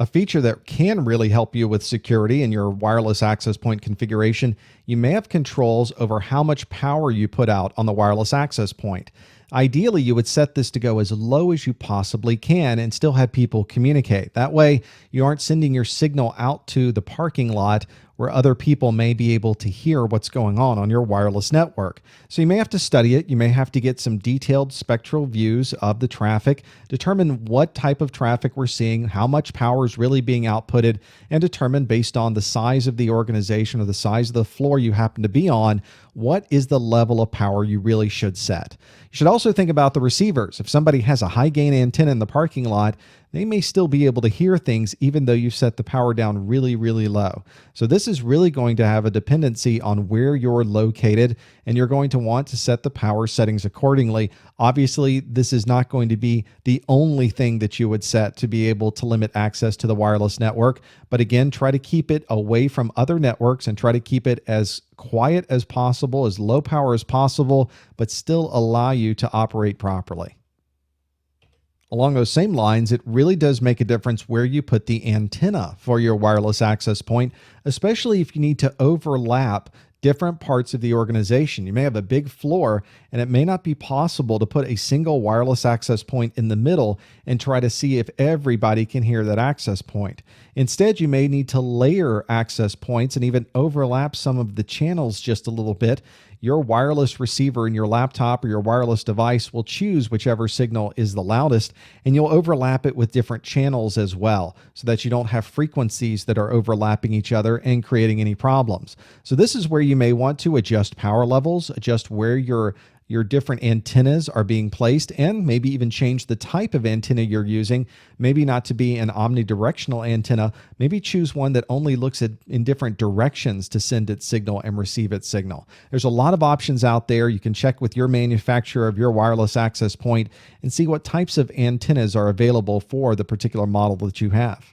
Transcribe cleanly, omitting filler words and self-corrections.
A feature that can really help you with security in your wireless access point configuration, you may have controls over how much power you put out on the wireless access point. Ideally, you would set this to go as low as you possibly can and still have people communicate. That way, you aren't sending your signal out to the parking lot where other people may be able to hear what's going on your wireless network. So you may have to study it. You may have to get some detailed spectral views of the traffic, determine what type of traffic we're seeing, how much power is really being outputted, and determine based on the size of the organization or the size of the floor you happen to be on, what is the level of power you really should set. You should also think about the receivers. If somebody has a high gain antenna in the parking lot, they may still be able to hear things even though you've set the power down really, really low. So this is really going to have a dependency on where you're located, and you're going to want to set the power settings accordingly. Obviously, this is not going to be the only thing that you would set to be able to limit access to the wireless network. But again, try to keep it away from other networks and try to keep it as quiet as possible, as low power as possible, but still allow you to operate properly. Along those same lines, it really does make a difference where you put the antenna for your wireless access point, especially if you need to overlap different parts of the organization. You may have a big floor, and it may not be possible to put a single wireless access point in the middle and try to see if everybody can hear that access point. Instead, you may need to layer access points and even overlap some of the channels just a little bit. Your wireless receiver in your laptop or your wireless device will choose whichever signal is the loudest, and you'll overlap it with different channels as well so that you don't have frequencies that are overlapping each other and creating any problems. So this is where you may want to adjust power levels, adjust where your different antennas are being placed, and maybe even change the type of antenna you're using. Maybe not to be an omnidirectional antenna, maybe choose one that only looks in different directions to send its signal and receive its signal. There's a lot of options out there. You can check with your manufacturer of your wireless access point and see what types of antennas are available for the particular model that you have.